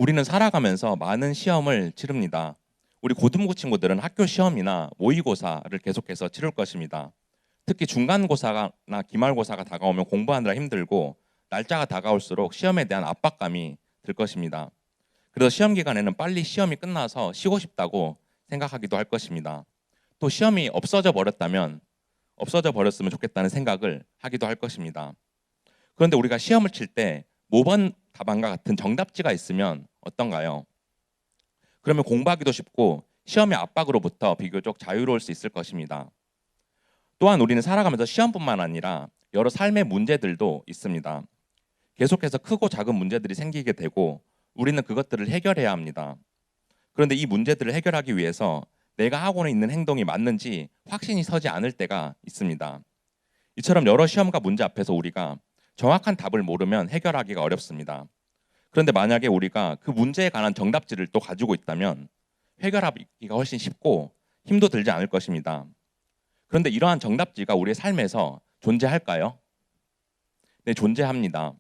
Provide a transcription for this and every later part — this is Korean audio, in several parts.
우리는 살아가면서 많은 시험을 치릅니다. 우리 고등부 친구들은 학교 시험이나 모의고사를 계속해서 치를 것입니다. 특히 중간고사나 기말고사가 다가오면 공부하느라 힘들고 날짜가 다가올수록 시험에 대한 압박감이 들 것입니다. 그래서 시험 기간에는 빨리 시험이 끝나서 쉬고 싶다고 생각하기도 할 것입니다. 또 시험이 없어져 버렸으면 좋겠다는 생각을 하기도 할 것입니다. 그런데 우리가 시험을 칠 때 모번 답안과 같은 정답지가 있으면 어떤가요? 그러면 공부하기도 쉽고 시험의 압박으로부터 비교적 자유로울 수 있을 것입니다. 또한 우리는 살아가면서 시험뿐만 아니라 여러 삶의 문제들도 있습니다. 계속해서 크고 작은 문제들이 생기게 되고 우리는 그것들을 해결해야 합니다. 그런데 이 문제들을 해결하기 위해서 내가 하고 있는 행동이 맞는지 확신이 서지 않을 때가 있습니다. 이처럼 여러 시험과 문제 앞에서 우리가 정확한 답을 모르면 해결하기가 어렵습니다. 그런데 만약에 우리가 그 문제에 관한 정답지를 또 가지고 있다면 해결하기가 훨씬 쉽고 힘도 들지 않을 것입니다. 그런데 이러한 정답지가 우리의 삶에서 존재할까요? 네, 존재합니다.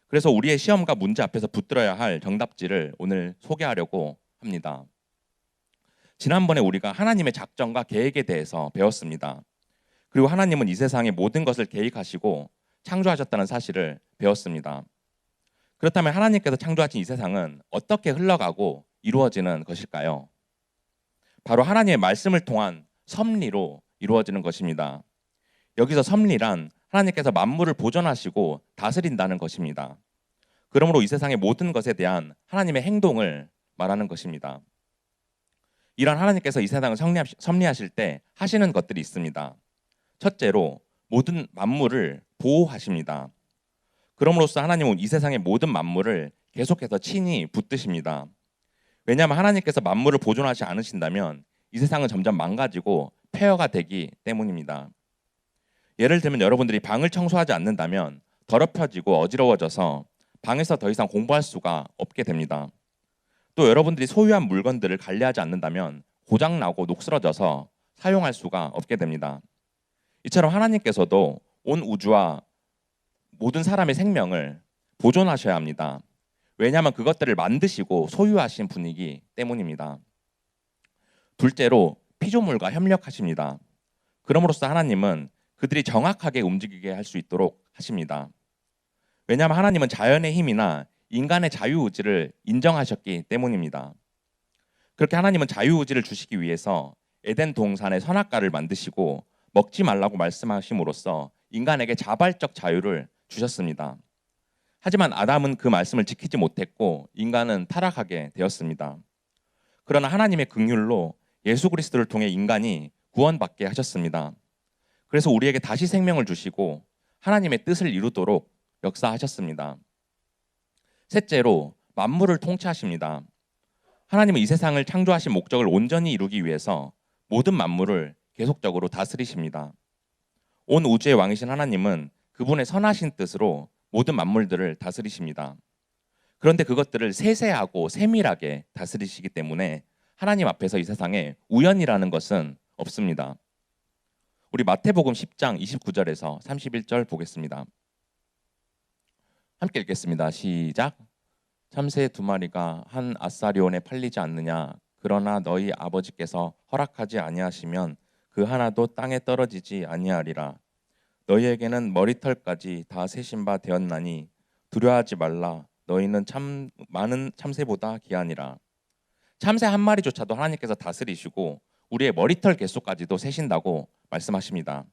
그래서 우리의 시험과 문제 앞에서 붙들어야 할 정답지를 오늘 소개하려고 합니다. 지난번에 우리가 하나님의 작정과 계획에 대해서 배웠습니다. 그리고 하나님은 이 세상의 모든 것을 계획하시고 창조하셨다는 사실을 배웠습니다. 그렇다면 하나님께서 창조하신 이 세상은 어떻게 흘러가고 이루어지는 것일까요? 바로 하나님의 말씀을 통한 섭리로 이루어지는 것입니다. 여기서 섭리란 하나님께서 만물을 보존하시고 다스린다는 것입니다. 그러므로 이 세상의 모든 것에 대한 하나님의 행동을 말하는 것입니다. 이런 하나님께서 이 세상을 섭리하실 때 하시는 것들이 있습니다. 첫째로 모든 만물을 보호하십니다. 그럼으로써 하나님은 이 세상의 모든 만물을 계속해서 친히 붙드십니다. 왜냐하면 하나님께서 만물을 보존하지 않으신다면 이 세상은 점점 망가지고 폐허가 되기 때문입니다. 예를 들면 여러분들이 방을 청소하지 않는다면 더럽혀지고 어지러워져서 방에서 더 이상 공부할 수가 없게 됩니다. 또 여러분들이 소유한 물건들을 관리하지 않는다면 고장나고 녹슬어져서 사용할 수가 없게 됩니다. 이처럼 하나님께서도 온 우주와 모든 사람의 생명을 보존하셔야 합니다. 왜냐하면 그것들을 만드시고 소유하신 분이기 때문입니다. 둘째로 피조물과 협력하십니다. 그럼으로써 하나님은 그들이 정확하게 움직이게 할 수 있도록 하십니다. 왜냐하면 하나님은 자연의 힘이나 인간의 자유의지를 인정하셨기 때문입니다. 그렇게 하나님은 자유의지를 주시기 위해서 에덴 동산의 선악과를 만드시고 먹지 말라고 말씀하심으로써 인간에게 자발적 자유를 주셨습니다. 하지만 아담은 그 말씀을 지키지 못했고 인간은 타락하게 되었습니다. 그러나 하나님의 긍휼로 예수 그리스도를 통해 인간이 구원받게 하셨습니다. 그래서 우리에게 다시 생명을 주시고 하나님의 뜻을 이루도록 역사하셨습니다. 셋째로 만물을 통치하십니다. 하나님은 이 세상을 창조하신 목적을 온전히 이루기 위해서 모든 만물을 계속적으로 다스리십니다. 온 우주의 왕이신 하나님은 그분의 선하신 뜻으로 모든 만물들을 다스리십니다. 그런데 그것들을 세세하고 세밀하게 다스리시기 때문에 하나님 앞에서 이 세상에 우연이라는 것은 없습니다. 우리 마태복음 10장 29절에서 31절 보겠습니다. 함께 읽겠습니다. 시작. 참새 두 마리가 한 아사리온에 팔리지 않느냐? 그러나 너희 아버지께서 허락하지 아니하시면 그 하나도 땅에 떨어지지 아니하리라. 너희에게는 머리털까지 다 세신 바 되었나니 두려워하지 말라. 너희는 참 많은 참새보다 귀하니라. 참새 한 마리조차도 하나님께서 다스리시고 우리의 머리털 개수까지도 세신다고 말씀하십니다.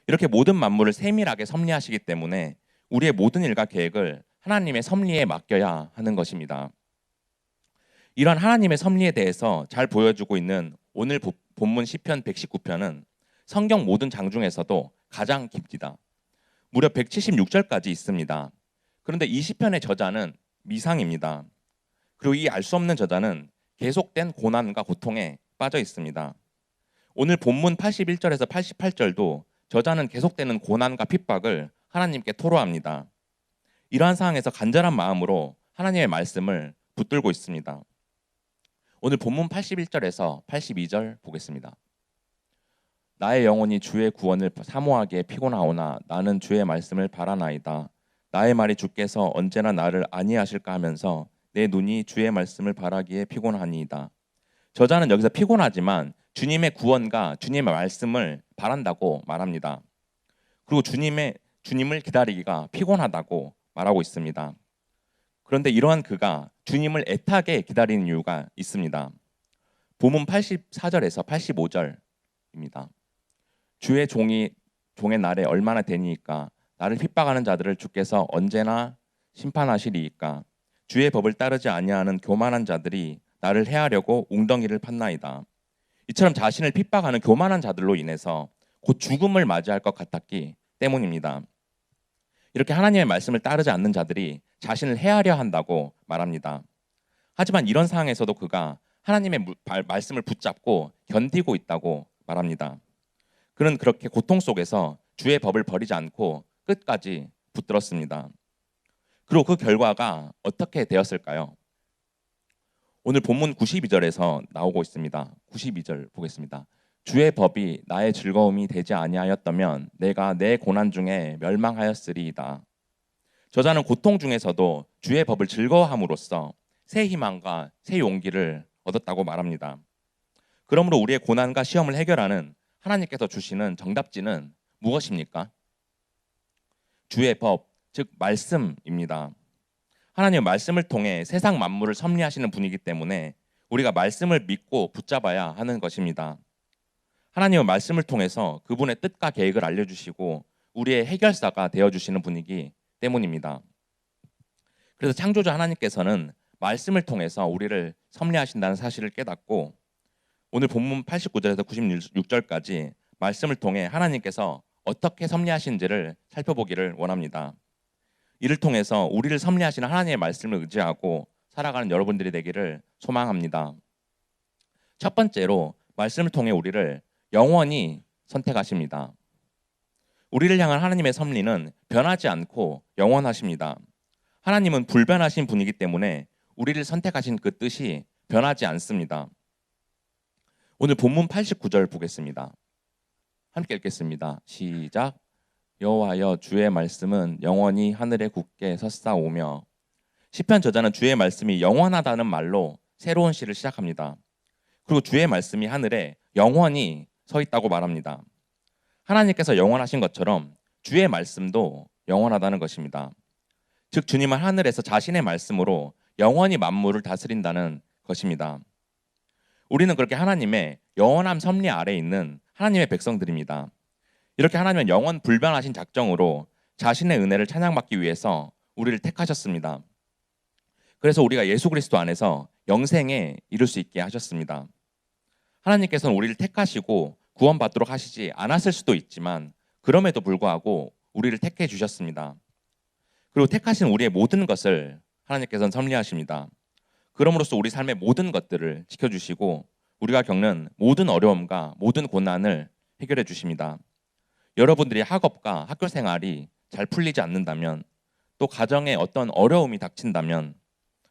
이렇게 모든 만물을 세밀하게 섭리하시기 때문에 우리의 모든 일과 계획을 하나님의 섭리에 맡겨야 하는 것입니다. 이런 하나님의 섭리에 대해서 잘 보여주고 있는 오늘 본문 시편 119편은 성경 모든 장 중에서도 가장 깁니다. 무려 176절까지 있습니다. 그런데 이 시편의 저자는 미상입니다. 그리고 이 알 수 없는 저자는 계속된 고난과 고통에 빠져 있습니다. 오늘 본문 81절에서 88절도 저자는 계속되는 고난과 핍박을 하나님께 토로합니다. 이러한 상황에서 간절한 마음으로 하나님의 말씀을 붙들고 있습니다. 오늘 본문 81절에서 82절 보겠습니다. 나의 영혼이 주의 구원을 사모하기에 피곤하오나 나는 주의 말씀을 바라나이다. 나의 말이 주께서 언제나 나를 안위하실까 하면서 내 눈이 주의 말씀을 바라기에 피곤하니이다. 저자는 여기서 피곤하지만 주님의 구원과 주님의 말씀을 바란다고 말합니다. 그리고 주님을 기다리기가 피곤하다고 말하고 있습니다. 그런데 이러한 그가 주님을 애타게 기다리는 이유가 있습니다. 본문 84절에서 85절입니다. 주의 종의 날에 얼마나 되니이까 나를 핍박하는 자들을 주께서 언제나 심판하시리이까 주의 법을 따르지 아니하는 교만한 자들이 나를 해하려고 웅덩이를 팠나이다. 이처럼 자신을 핍박하는 교만한 자들로 인해서 곧 죽음을 맞이할 것 같았기 때문입니다. 이렇게 하나님의 말씀을 따르지 않는 자들이 자신을 해하려 한다고 말합니다. 하지만 이런 상황에서도 그가 하나님의 말씀을 붙잡고 견디고 있다고 말합니다. 그는 그렇게 고통 속에서 주의 법을 버리지 않고 끝까지 붙들었습니다. 그리고 그 결과가 어떻게 되었을까요? 오늘 본문 92절에서 나오고 있습니다. 92절 보겠습니다. 주의 법이 나의 즐거움이 되지 아니하였다면 내가 내 고난 중에 멸망하였으리이다. 저자는 고통 중에서도 주의 법을 즐거워함으로써 새 희망과 새 용기를 얻었다고 말합니다. 그러므로 우리의 고난과 시험을 해결하는 하나님께서 주시는 정답지는 무엇입니까? 주의 법, 즉 말씀입니다. 하나님의 말씀을 통해 세상 만물을 섭리하시는 분이기 때문에 우리가 말씀을 믿고 붙잡아야 하는 것입니다. 하나님의 말씀을 통해서 그분의 뜻과 계획을 알려주시고 우리의 해결사가 되어주시는 분이기 때문입니다. 그래서 창조주 하나님께서는 말씀을 통해서 우리를 섭리하신다는 사실을 깨닫고 오늘 본문 89절에서 96절까지 말씀을 통해 하나님께서 어떻게 섭리하신지를 살펴보기를 원합니다. 이를 통해서 우리를 섭리하시는 하나님의 말씀을 의지하고 살아가는 여러분들이 되기를 소망합니다. 첫 번째로 말씀을 통해 우리를 영원히 선택하십니다. 우리를 향한 하나님의 섭리는 변하지 않고 영원하십니다. 하나님은 불변하신 분이기 때문에 우리를 선택하신 그 뜻이 변하지 않습니다. 오늘 본문 89절 보겠습니다. 함께 읽겠습니다. 시작. 여호와여 주의 말씀은 영원히 하늘에 굳게 섰사오며. 시편 저자는 주의 말씀이 영원하다는 말로 새로운 시를 시작합니다. 그리고 주의 말씀이 하늘에 영원히 서 있다고 말합니다. 하나님께서 영원하신 것처럼 주의 말씀도 영원하다는 것입니다. 즉 주님은 하늘에서 자신의 말씀으로 영원히 만물을 다스린다는 것입니다. 우리는 그렇게 하나님의 영원함 섭리 아래에 있는 하나님의 백성들입니다. 이렇게 하나님은 영원 불변하신 작정으로 자신의 은혜를 찬양받기 위해서 우리를 택하셨습니다. 그래서 우리가 예수 그리스도 안에서 영생에 이룰 수 있게 하셨습니다. 하나님께서는 우리를 택하시고 구원받도록 하시지 않았을 수도 있지만 그럼에도 불구하고 우리를 택해 주셨습니다. 그리고 택하신 우리의 모든 것을 하나님께서는 섭리하십니다. 그럼으로써 우리 삶의 모든 것들을 지켜주시고 우리가 겪는 모든 어려움과 모든 고난을 해결해 주십니다. 여러분들이 학업과 학교 생활이 잘 풀리지 않는다면, 또 가정에 어떤 어려움이 닥친다면,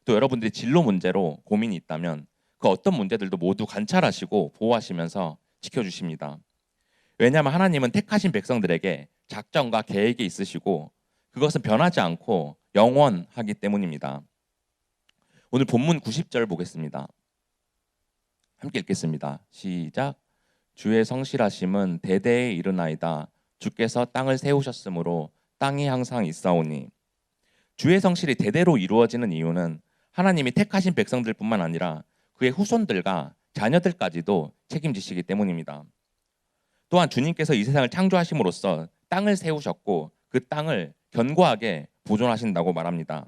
또 여러분들이 진로 문제로 고민이 있다면 그 어떤 문제들도 모두 관찰하시고 보호하시면서 지켜주십니다. 왜냐하면 하나님은 택하신 백성들에게 작정과 계획이 있으시고 그것은 변하지 않고 영원하기 때문입니다. 오늘 본문 90절 보겠습니다. 함께 읽겠습니다. 시작. 주의 성실하심은 대대에 이르나이다. 주께서 땅을 세우셨으므로 땅이 항상 있사오니. 주의 성실이 대대로 이루어지는 이유는 하나님이 택하신 백성들뿐만 아니라 그의 후손들과 자녀들까지도 책임지시기 때문입니다. 또한 주님께서 이 세상을 창조하심으로써 땅을 세우셨고 그 땅을 견고하게 보존하신다고 말합니다.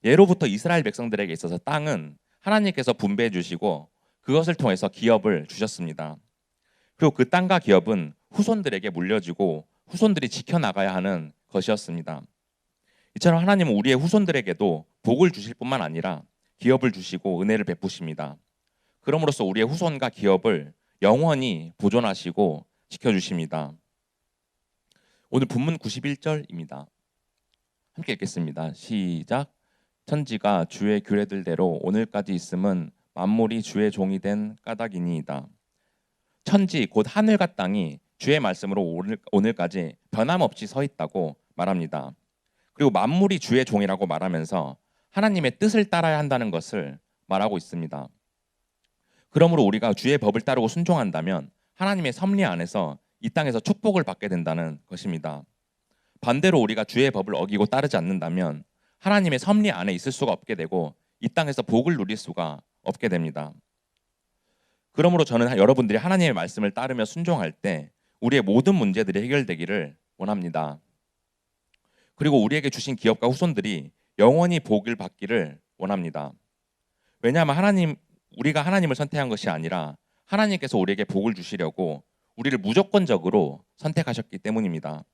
예로부터 이스라엘 백성들에게 있어서 땅은 하나님께서 분배해 주시고 그것을 통해서 기업을 주셨습니다. 그리고 그 땅과 기업은 후손들에게 물려지고 후손들이 지켜나가야 하는 것이었습니다. 이처럼 하나님은 우리의 후손들에게도 복을 주실 뿐만 아니라 기업을 주시고 은혜를 베푸십니다. 그럼으로써 우리의 후손과 기업을 영원히 보존하시고 지켜주십니다. 오늘 본문 91절입니다. 함께 읽겠습니다. 시작. 천지가 주의 규례들대로 오늘까지 있음은 만물이 주의 종이 된 까닭이니이다. 천지 곧 하늘과 땅이 주의 말씀으로 오늘까지 변함없이 서 있다고 말합니다. 그리고 만물이 주의 종이라고 말하면서 하나님의 뜻을 따라야 한다는 것을 말하고 있습니다. 그러므로 우리가 주의 법을 따르고 순종한다면 하나님의 섭리 안에서 이 땅에서 축복을 받게 된다는 것입니다. 반대로 우리가 주의 법을 어기고 따르지 않는다면 하나님의 섭리 안에 있을 수가 없게 되고 이 땅에서 복을 누릴 수가 없게 됩니다. 그러므로 저는 여러분들이 하나님의 말씀을 따르며 순종할 때 우리의 모든 문제들이 해결되기를 원합니다. 그리고 우리에게 주신 기업과 후손들이 영원히 복을 받기를 원합니다. 왜냐하면 우리가 하나님을 선택한 것이 아니라 하나님께서 우리에게 복을 주시려고 우리를 무조건적으로 선택하셨기 때문입니다.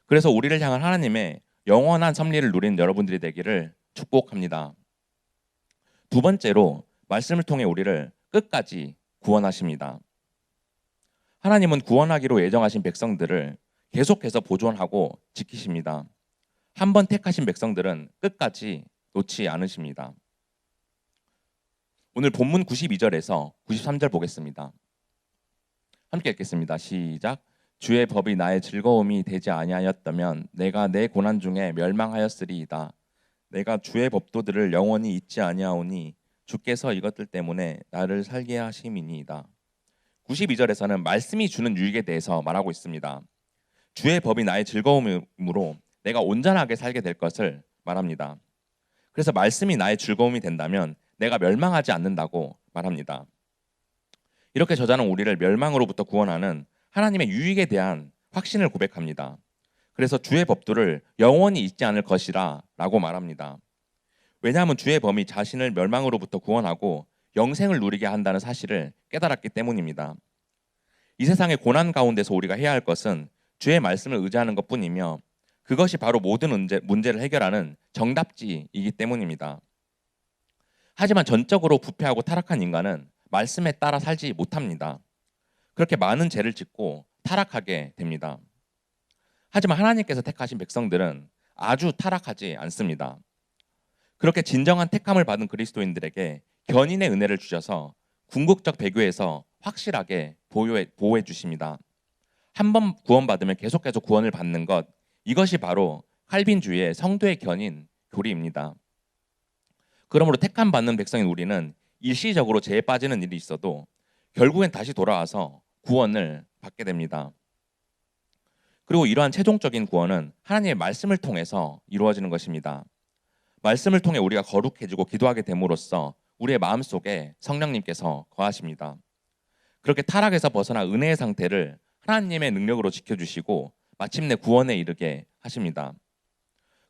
그래서 우리를 향한 하나님의 영원한 섭리를 누리는 여러분들이 되기를 축복합니다. 두 번째로 말씀을 통해 우리를 끝까지 구원하십니다. 하나님은 구원하기로 예정하신 백성들을 계속해서 보존하고 지키십니다. 한 번 택하신 백성들은 끝까지 놓지 않으십니다. 오늘 본문 92절에서 93절 보겠습니다. 함께 읽겠습니다. 시작. 주의 법이 나의 즐거움이 되지 아니하였다면 내가 내 고난 중에 멸망하였으리이다. 내가 주의 법도들을 영원히 잊지 아니하오니 주께서 이것들 때문에 나를 살게 하심이니이다. 92절에서는 말씀이 주는 유익에 대해서 말하고 있습니다. 주의 법이 나의 즐거움으로 내가 온전하게 살게 될 것을 말합니다. 그래서 말씀이 나의 즐거움이 된다면 내가 멸망하지 않는다고 말합니다. 이렇게 저자는 우리를 멸망으로부터 구원하는 하나님의 유익에 대한 확신을 고백합니다. 그래서 주의 법도를 영원히 잊지 않을 것이라 라고 말합니다. 왜냐하면 주의 법이 자신을 멸망으로부터 구원하고 영생을 누리게 한다는 사실을 깨달았기 때문입니다. 이 세상의 고난 가운데서 우리가 해야 할 것은 주의 말씀을 의지하는 것뿐이며 그것이 바로 모든 문제를 해결하는 정답지이기 때문입니다. 하지만 전적으로 부패하고 타락한 인간은 말씀에 따라 살지 못합니다. 그렇게 많은 죄를 짓고 타락하게 됩니다. 하지만 하나님께서 택하신 백성들은 아주 타락하지 않습니다. 그렇게 진정한 택함을 받은 그리스도인들에게 견인의 은혜를 주셔서 궁극적 배교에서 확실하게 보호해 주십니다. 한 번 구원받으면 계속해서 구원을 받는 것, 이것이 바로 칼빈주의의 성도의 견인 교리입니다. 그러므로 택함 받는 백성인 우리는 일시적으로 죄에 빠지는 일이 있어도 결국엔 다시 돌아와서 구원을 받게 됩니다. 그리고 이러한 최종적인 구원은 하나님의 말씀을 통해서 이루어지는 것입니다. 말씀을 통해 우리가 거룩해지고 기도하게 됨으로써 우리의 마음속에 성령님께서 거하십니다. 그렇게 타락에서 벗어나 은혜의 상태를 하나님의 능력으로 지켜주시고 마침내 구원에 이르게 하십니다.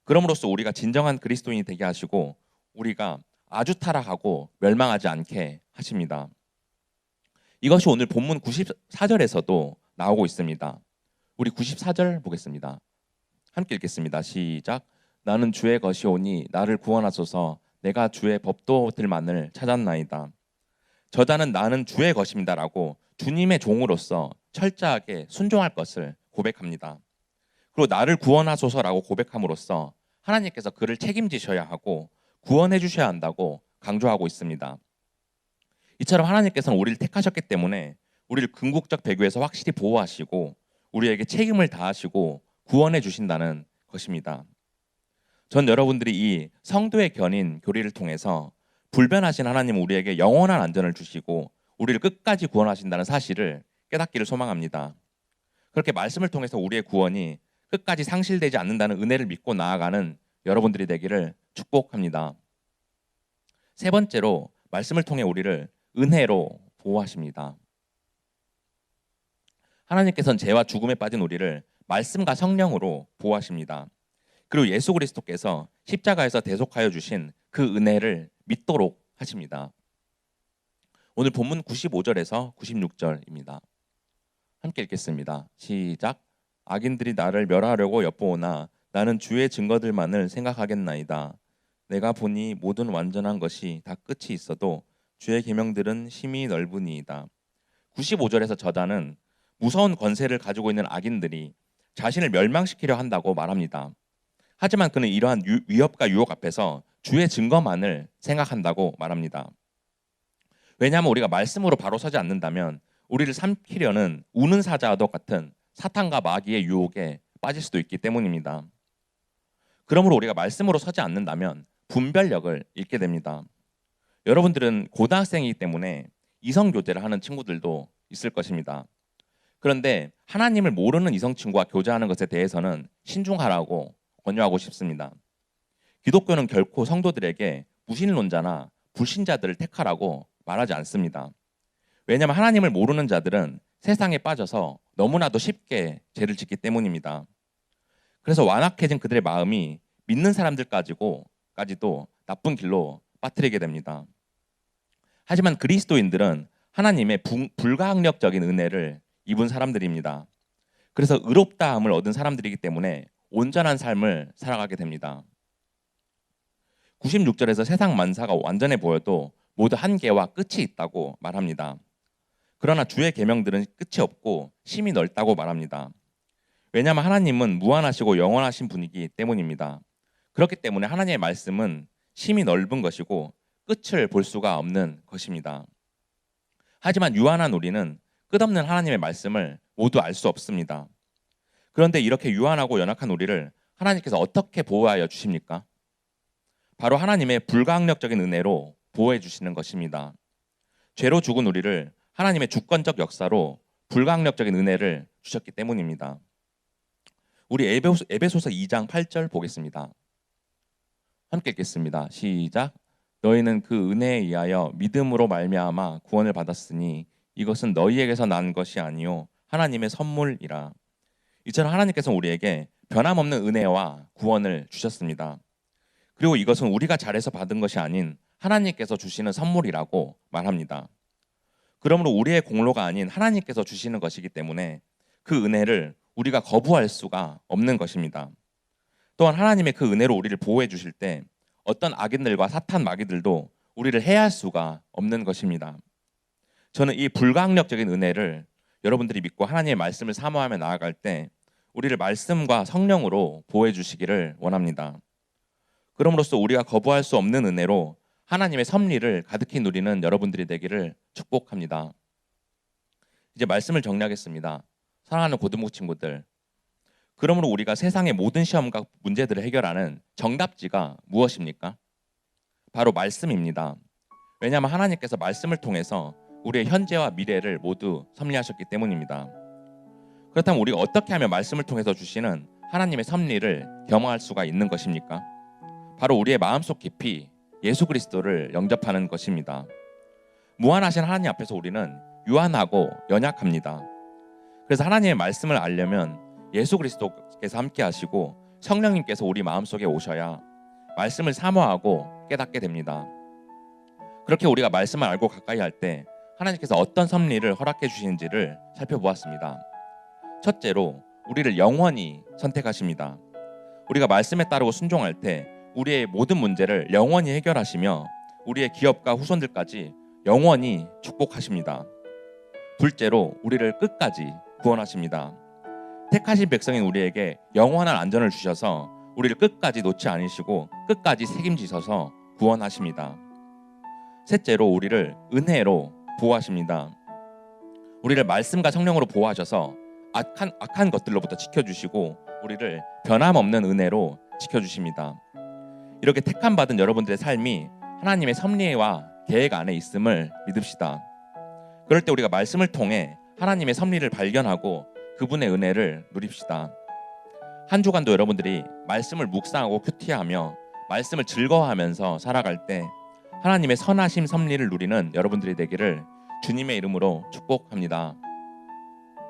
그럼으로써 우리가 진정한 그리스도인이 되게 하시고 우리가 아주 타락하고 멸망하지 않게 하십니다. 이것이 오늘 본문 94절에서도 나오고 있습니다. 우리 94절 보겠습니다. 함께 읽겠습니다. 시작. 나는 주의 것이오니 나를 구원하소서. 내가 주의 법도들만을 찾았나이다. 저자는 나는 주의 것입니다라고 주님의 종으로서 철저하게 순종할 것을 고백합니다. 그리고 나를 구원하소서라고 고백함으로써 하나님께서 그를 책임지셔야 하고 구원해 주셔야 한다고 강조하고 있습니다. 이처럼 하나님께서는 우리를 택하셨기 때문에 우리를 궁극적 배교에서 확실히 보호하시고 우리에게 책임을 다하시고 구원해 주신다는 것입니다. 전 여러분들이 이 성도의 견인 교리를 통해서 불변하신 하나님은 우리에게 영원한 안전을 주시고 우리를 끝까지 구원하신다는 사실을 깨닫기를 소망합니다. 그렇게 말씀을 통해서 우리의 구원이 끝까지 상실되지 않는다는 은혜를 믿고 나아가는 여러분들이 되기를 축복합니다. 세 번째로 말씀을 통해 우리를 은혜로 보호하십니다. 하나님께서는 죄와 죽음에 빠진 우리를 말씀과 성령으로 보호하십니다. 그리고 예수 그리스도께서 십자가에서 대속하여 주신 그 은혜를 믿도록 하십니다. 오늘 본문 95절에서 96절입니다. 함께 읽겠습니다. 시작. 악인들이 나를 멸하려고 엿보오나 나는 주의 증거들만을 생각하겠나이다. 내가 보니 모든 완전한 것이 다 끝이 있어도 주의 계명들은 심히 넓으니이다. 95절에서 저자는 무서운 권세를 가지고 있는 악인들이 자신을 멸망시키려 한다고 말합니다. 하지만 그는 이러한 위협과 유혹 앞에서 주의 증거만을 생각한다고 말합니다. 왜냐하면 우리가 말씀으로 바로 서지 않는다면 우리를 삼키려는 우는 사자와 같은 사탄과 마귀의 유혹에 빠질 수도 있기 때문입니다. 그러므로 우리가 말씀으로 서지 않는다면 분별력을 잃게 됩니다. 여러분들은 고등학생이기 때문에 이성 교제를 하는 친구들도 있을 것입니다. 그런데 하나님을 모르는 이성 친구와 교제하는 것에 대해서는 신중하라고 권유하고 싶습니다. 기독교는 결코 성도들에게 무신론자나 불신자들을 택하라고 말하지 않습니다. 왜냐하면 하나님을 모르는 자들은 세상에 빠져서 너무나도 쉽게 죄를 짓기 때문입니다. 그래서 완악해진 그들의 마음이 믿는 사람들까지도 나쁜 길로 빠뜨리게 됩니다. 하지만 그리스도인들은 하나님의 불가항력적인 은혜를 입은 사람들입니다. 그래서 의롭다함을 얻은 사람들이기 때문에 온전한 삶을 살아가게 됩니다. 96절에서 세상 만사가 완전해 보여도 모두 한계와 끝이 있다고 말합니다. 그러나 주의 계명들은 끝이 없고 심이 넓다고 말합니다. 왜냐하면 하나님은 무한하시고 영원하신 분이기 때문입니다. 그렇기 때문에 하나님의 말씀은 심이 넓은 것이고 끝을 볼 수가 없는 것입니다. 하지만 유한한 우리는 끝없는 하나님의 말씀을 모두 알 수 없습니다. 그런데 이렇게 유한하고 연약한 우리를 하나님께서 어떻게 보호하여 주십니까? 바로 하나님의 불가항력적인 은혜로 보호해 주시는 것입니다. 죄로 죽은 우리를 하나님의 주권적 역사로 불가항력적인 은혜를 주셨기 때문입니다. 우리 에베소서 2장 8절 보겠습니다. 함께 읽겠습니다. 시작. 너희는 그 은혜에 의하여 믿음으로 말미암아 구원을 받았으니 이것은 너희에게서 난 것이 아니요 하나님의 선물이라. 이처럼 하나님께서 우리에게 변함없는 은혜와 구원을 주셨습니다. 그리고 이것은 우리가 잘해서 받은 것이 아닌 하나님께서 주시는 선물이라고 말합니다. 그러므로 우리의 공로가 아닌 하나님께서 주시는 것이기 때문에 그 은혜를 우리가 거부할 수가 없는 것입니다. 또한 하나님의 그 은혜로 우리를 보호해 주실 때 어떤 악인들과 사탄 마귀들도 우리를 해할 수가 없는 것입니다. 저는 이 불가항력적인 은혜를 여러분들이 믿고 하나님의 말씀을 사모하며 나아갈 때 우리를 말씀과 성령으로 보호해 주시기를 원합니다. 그럼으로써 우리가 거부할 수 없는 은혜로 하나님의 섭리를 가득히 누리는 여러분들이 되기를 축복합니다. 이제 말씀을 정리하겠습니다. 사랑하는 고등부 친구들, 그러므로 우리가 세상의 모든 시험과 문제들을 해결하는 정답지가 무엇입니까? 바로 말씀입니다. 왜냐하면 하나님께서 말씀을 통해서 우리의 현재와 미래를 모두 섭리하셨기 때문입니다. 그렇다면 우리가 어떻게 하면 말씀을 통해서 주시는 하나님의 섭리를 경험할 수가 있는 것입니까? 바로 우리의 마음속 깊이 예수 그리스도를 영접하는 것입니다. 무한하신 하나님 앞에서 우리는 유한하고 연약합니다. 그래서 하나님의 말씀을 알려면 예수 그리스도께서 함께 하시고 성령님께서 우리 마음속에 오셔야 말씀을 사모하고 깨닫게 됩니다. 그렇게 우리가 말씀을 알고 가까이 할 때 하나님께서 어떤 섭리를 허락해 주시는지를 살펴보았습니다. 첫째로 우리를 영원히 선택하십니다. 우리가 말씀에 따르고 순종할 때 우리의 모든 문제를 영원히 해결하시며 우리의 기업과 후손들까지 영원히 축복하십니다. 둘째로 우리를 끝까지 구원하십니다. 택하신 백성인 우리에게 영원한 안전을 주셔서 우리를 끝까지 놓지 않으시고 끝까지 책임지셔서 구원하십니다. 셋째로 우리를 은혜로 보호하십니다. 우리를 말씀과 성령으로 보호하셔서 악한 것들로부터 지켜주시고 우리를 변함없는 은혜로 지켜주십니다. 이렇게 택함 받은 여러분들의 삶이 하나님의 섭리와 계획 안에 있음을 믿읍시다. 그럴 때 우리가 말씀을 통해 하나님의 섭리를 발견하고 그분의 은혜를 누립시다. 한 주간도 여러분들이 말씀을 묵상하고 큐티하며 말씀을 즐거워하면서 살아갈 때 하나님의 선하심 섭리를 누리는 여러분들이 되기를 주님의 이름으로 축복합니다.